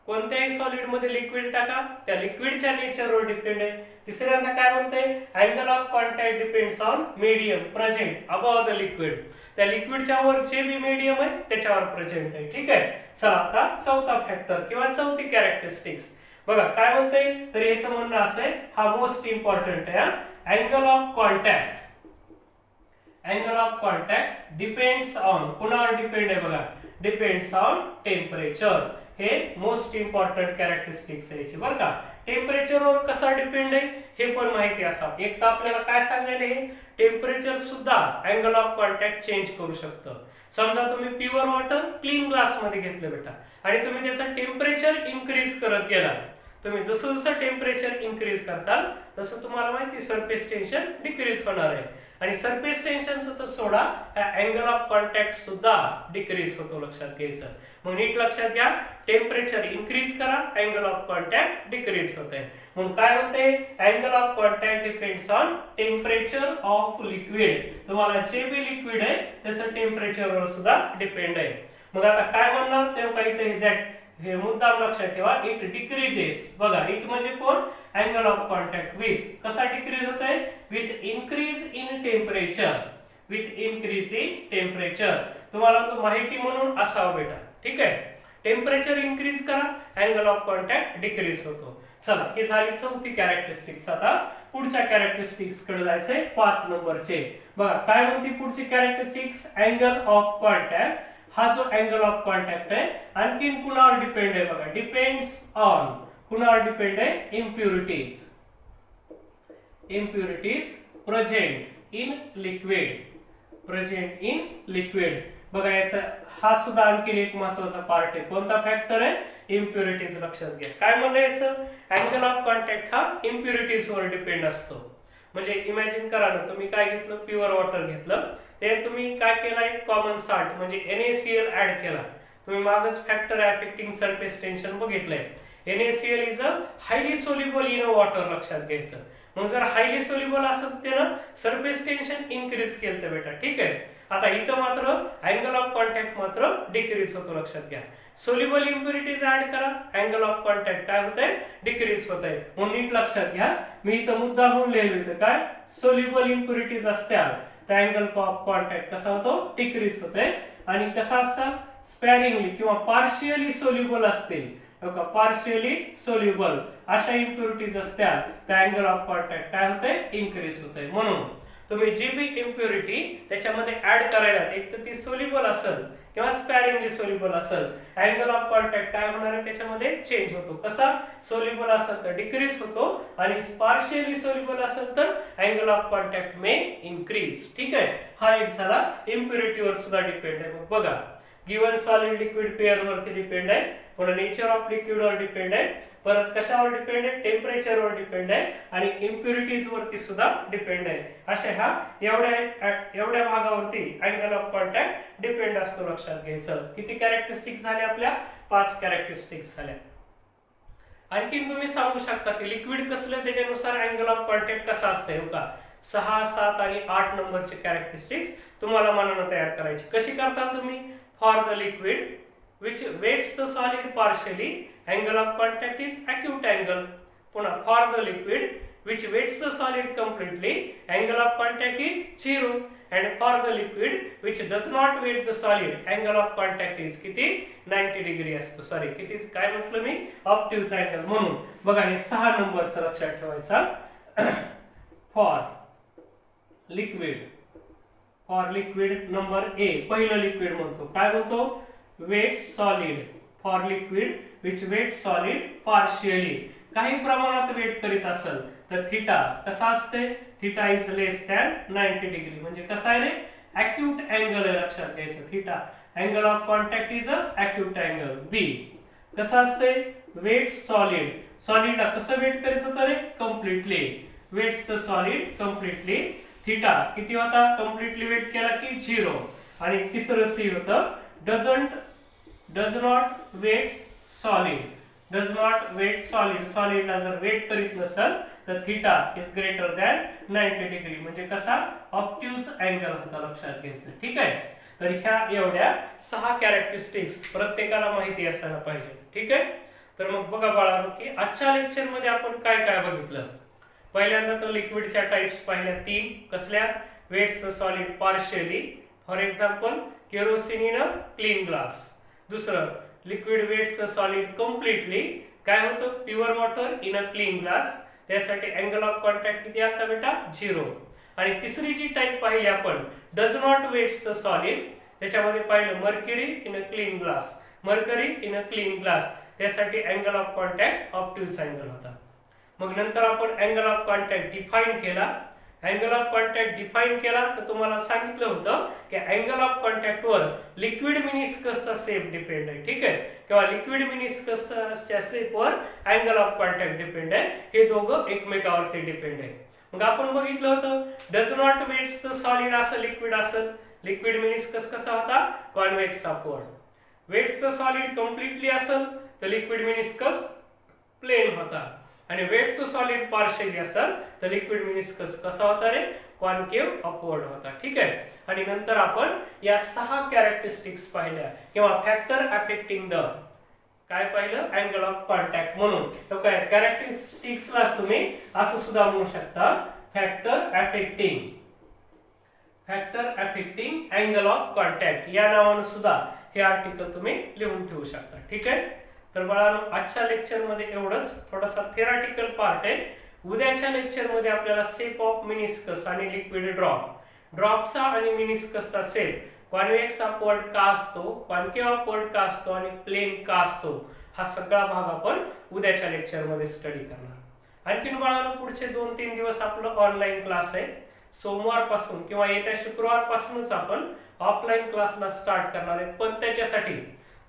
कोणत्याही सॉलिड मध्ये लिक्विड टाका, त्या लिक्विडच्या नेचरवर डिपेंड आहे. तिसऱ्यांदा काय म्हणते, angle of contact depends on medium present above the liquid. त्या लिक्विडच्या वर जे बी मीडियम आहे त्याच्यावर प्रेझेंट आहे. ठीक आहे. चला आता चौथा फॅक्टर किंवा चौथी कॅरेक्टरिस्टिक्स बघा काय म्हणते. तर याचं म्हणणं असं आहे, हा मोस्ट इम्पॉर्टंट आहे, angle of contact. Angle of contact depends on, कुणावर डिपेंड आहे बघा, डिपेंड्स ऑन टेम्परेचर. हे मोस्ट इम्पॉर्टंट कॅरेक्टरिस्टिक्स आहे बरं का. टेम्परेचरवर कसा डिपेंड आहे हे पण माहिती असावं. एक तर आपल्याला काय सांगायला, हे टेम्परेचर सुद्धा अँगल ऑफ कॉन्टॅक्ट चेंज करू शकतं. समजा तुम्ही प्युअर वॉटर क्लीन ग्लास मध्ये घेतलं बेटा आणि तुम्ही त्याचं टेम्परेचर इन्क्रीज करत गेला, तुम्ही जसं जसं टेम्परेचर इन्क्रीज करताल तसं तुम्हाला माहिती सरफेस टेन्शन डिक्रीज होणार आहे. आणि सरफेस टेन्शनचं तर सोडा, अँगल ऑफ कॉन्टॅक्ट सुद्धा डिक्रीज होतो, लक्षात घ्यायचं. मग नीट लक्षात घ्या, टेम्परेचर इन्क्रीज करा, अँगल ऑफ कॉन्टॅक्ट डिक्रीज होते. म्हणून काय म्हणते, angle of contact depends on temperature of liquid. तुम्हाला जे बी लिक्विड आहे त्याचं टेम्परेचरवर सुद्धा डिपेंड आहे. मग आता काय म्हणणार तेव्हा काही दॅट, हे मुद्दाम लक्षात ठेवा, इट डिक्रीजेस. बघा इट म्हणजे कोण, अँगल ऑफ कॉन्टॅक्ट विथ, कसा डिक्रीज होत आहे, with increase in temperature. With increase in temperature तुम्हाला माहिती म्हणून असावं बेटा. ठीक आहे. टेम्परेचर इन्क्रीज करा, अँगल ऑफ कॉन्टॅक्ट डिक्रीज होतो. चला ही झाली चौथी कॅरेक्टरिस्टिक्स. आता पुढच्या कॅरेक्टरिस्टिक्स कडे जायचंय, 5 नंबरचे. बघा काय म्हणते पुढची कॅरेक्टरिस्टिक्स, अँगल ऑफ कॉन्टॅक्ट. हा जो अँगल ऑफ कॉन्टॅक्ट आहे आणखीन कुणावर डिपेंड आहे बघा, डिपेंड्स ऑन, कुणावर डिपेंड आहे, impurities. Impurities present in liquid. Present in liquid. बघा याचा हा सुद्धा आणखीन एक महत्वाचा पार्ट आहे. कोणता फॅक्टर आहे, इम्प्युरिटीज. लक्षात घ्या काय म्हणलं याचं, अँगल ऑफ कॉन्टॅक्ट हा इम्प्युरिटीज वर डिपेंड असतो. म्हणजे इमॅजिन करा ना, तुम्ही काय घेतलं, प्युअर वॉटर घेतलं, ते तुम्ही काय केलं, एक कॉमन साल्ट म्हणजे NaCl ऍड केला. तुम्ही मागच फॅक्टर अफेक्टिंग सरफेस टेन्शन बघितलंय. NaCl is a highly soluble in water, लक्षात घ्यायचं. मग जर हायली सोल्युबल असेल त्यानं सरफेस टेन्शन इन्क्रीज केलं तर बेटा. ठीक आहे. आता इथं मात्र अँगल ऑफ कॉन्टॅक्ट मात्र डिक्रीज होतो, लक्षात घ्या. सोल्युबल इम्प्युरिटीज ऍड करा, अँगल ऑफ कॉन्टॅक्ट काय होतंय, डिक्रीज होतंय. म्हणून नीट लक्षात घ्या, मी इथं मुद्दा म्हणून लिहिलं काय, सोल्युबल इम्प्युरिटीज असत्या तर अँगल ऑफ कॉन्टॅक्ट कसा होतो, डिक्रीज होतोय. आणि कसा असतात, स्पॅरिंगली किंवा पार्शियली सोल्युबल असतील, पार्शियली सोल्युबल अशा इम्प्युरिटीज असत्या तर अँगल ऑफ कॉन्टॅक्ट काय होतंय, इन्क्रीज होतंय. म्हणून तुम्ही जी बी इम्प्युरिटी त्याच्यामध्ये ऍड करायला, एक तर ती सोल्युबल असेल किंवा स्पॅरिंगली सोल्युबल असेल, अँगल ऑफ कॉन्टॅक्ट काय होणार आहे त्याच्यामध्ये चेंज होतो. कसा, सोल्युबल असेल तर डिक्रीज होतो आणि पार्शियली सोल्युबल असेल तर angle of contact may increase. ठीक आहे. हा एक झाला इम्प्युरिटीवर सुद्धा डिपेंड आहे. मग बघा गिवन सॉलिड लिक्विड पेअर वरती डिपेंड आहे, पुन्हा नेचर ऑफ लिक्विड वर डिपेंड आहे, परत कशावर डिपेंड आहे, टेम्परेचर वर डिपेंड आहे आणि इम्प्युरिटीज वरती सुद्धा डिपेंड आहे. अशा ह्या एवढ्या भागावरती अँगल ऑफ कॉन्टॅक्ट डिपेंड असतो, लक्षात घ्यायचं. किती कॅरेक्टरिस्टिक्स झाल्या आपल्या, 5 कॅरेक्टरिस्टिक्स झाल्या. आणखीन तुम्ही सांगू शकता की लिक्विड कसलं त्याच्यानुसार अँगल ऑफ कॉन्टॅक्ट कसा असतंय का. 6, 7 आणि 8 नंबरचे कॅरेक्टरिस्टिक्स तुम्हाला मनानं तयार करायची. कशी करता तुम्ही, for the liquid which weights the solid partially, angle of contact is acute angle. पुन्हा for the liquid which weights the solid completely, angle of contact is 0. And for the liquid which does not weight the solid, angle of contact is किती, 90 degree असतो. Sorry किती, काय म्हटलं मी, obtuse angle. म्हणून बघा हे 6 नंबरचं लक्षात ठेवायचा. For liquid, for liquid number A, पहिलं लिक्विड म्हणतो, काय म्हणतो, wet solid. For liquid which wet solid partially, काही प्रमाणात वेट करीत असेल तर थिटा कसा असते, theta is less than 90 degree. म्हणजे कसा आहे रे, अॅक्यूट अँगल आहे लक्षात घ्यायचं. Theta angle of contact is a acute angle. B कसं असते वेट सॉलिड. सॉलिडला कसं वेट करीत होतं रे completely. Wets the solid completely. Theta किती होता कम्प्लिटली वेट केला की 0. आणि तिसरं सी होतं does not wets solid. Does not wet solid. सॉलिडला जर वेट करीत नसेल तर theta is greater than 90 degree. म्हणजे कसा ऑब्ट्यूज अँगल होता लक्षात घ्यायचं. ठीक आहे. तर ह्या एवढ्या 6 कॅरेक्टरिस्टिक्स प्रत्येकाला माहिती असायला पाहिजे. ठीक आहे. तर मग बघा बाळांनो की आजच्या लेक्चर मध्ये आपण काय काय बघितलं. पहिल्यांदा तर लिक्विडच्या टाइप्स पाहिल्या 3. कसल्या wets the solid partially. For example kerosene in a clean glass. दुसरं liquid wets the solid completely. काय होतं pure water in a clean glass. त्यासाठी अँगल ऑफ कॉन्टॅक्ट किती आलता बेटा 0. आणि तिसरी जी टाइप पाहिली आपण does not wets the solid. त्याच्यामध्ये पाहिलं mercury in a clean glass. Mercury in a clean glass. त्यासाठी angle of contact obtuse angle होता. मग नंतर आपण अँगल ऑफ कॉन्टॅक्ट डिफाइन केला. अँगल ऑफ कॉन्टॅक्ट डिफाइन केला तर तुम्हाला सांगितलं होतं की अँगल ऑफ कॉन्टॅक्ट वर लिक्विड मिनिस्कसचा शेप डिपेंड आहे. ठीक आहे. किंवा लिक्विड मिनिस्कसच्या शेपवर अँगल ऑफ कॉन्टॅक्ट डिपेंड आहे. हे दोघं एकमेकावरती डिपेंड आहे. मग आपण बघितलं होतं does not wets the solid असं लिक्विड असेल. लिक्विड मिनिस्कस कसा होता convex upward. Wets the solid completely असेल तर लिक्विड मिनिस्कस प्लेन होता. आणि वेट्स द सॉलिड पार्शियली असेल तर लिक्विड मिनिस्कस कसा होता रे कॉन्केव्ह अपवर्ड होता. ठीक आहे. आणि नंतर आपण या 6 कॅरेक्टरिस्टिक्स पाहिल्या किंवा फॅक्टर अफेक्टिंग द काय पाहिलं अँगल ऑफ कॉन्टॅक्ट म्हणून. तर काय कॅरेक्टरिस्टिक्सला तुम्ही असं सुद्धा म्हणू शकता factor affecting angle of contact या नावानं सुद्धा हे आर्टिकल तुम्ही लिहून ठेवू शकता. ठीक आहे. तर बाळांनो आजच्या लेक्चर मध्ये एवढंच. थोडासा थेरॉटिकल पार्ट आहे. उद्याच्या लेक्चर मध्ये आपल्याला शेप ऑफ मिनिस्कस आणि लिक्विड ड्रॉपचा आणि मिनिस्कसचा शेप कॉन्व्हेक्स अपवर्ड का असतो, कॉन्केव्ह अपवर्ड का असतो आणि प्लेन का असतो हा सगळा भाग आपण उद्याच्या लेक्चर मध्ये स्टडी करणार. आणखीन बाळांनो पुढचे 2-3 दिवस आपलं ऑनलाईन क्लास आहे. सोमवारपासून किंवा येत्या शुक्रवारपासूनच आपण ऑफलाईन क्लासला स्टार्ट करणार आहे. पण त्याच्यासाठी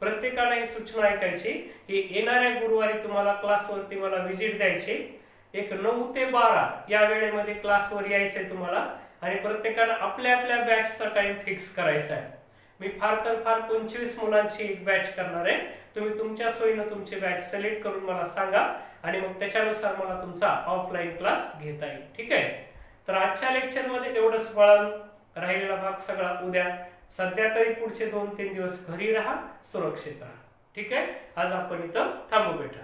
प्रत्येकाला ही सूचना ऐकायची की येणाऱ्या गुरुवारी तुम्हाला क्लासवरती मला व्हिजिट द्यायची. एक 9 ते 12 या वेळेमध्ये क्लासवर यायचंय तुम्हाला. आणि प्रत्येकाला आपल्या आपल्या बॅचचा टाइम फिक्स करायचा आहे. मी फार तर फार 25 मुलांची एक बॅच करणार आहे. तुम्ही तुमच्या सोयीनं तुमची बॅच सिलेक्ट करून मला सांगा आणि मग त्याच्यानुसार मला तुमचा ऑफलाईन क्लास घेता येईल. ठीक आहे. तर आजच्या लेक्चर मध्ये एवढंच बाळांनो. राहिलेला भाग सगळा उद्या. सध्या तरी पुढचे 2-3 दिवस घरी राहा, सुरक्षित राहा. ठीक आहे. आज आपण इथं थांबू बेटा.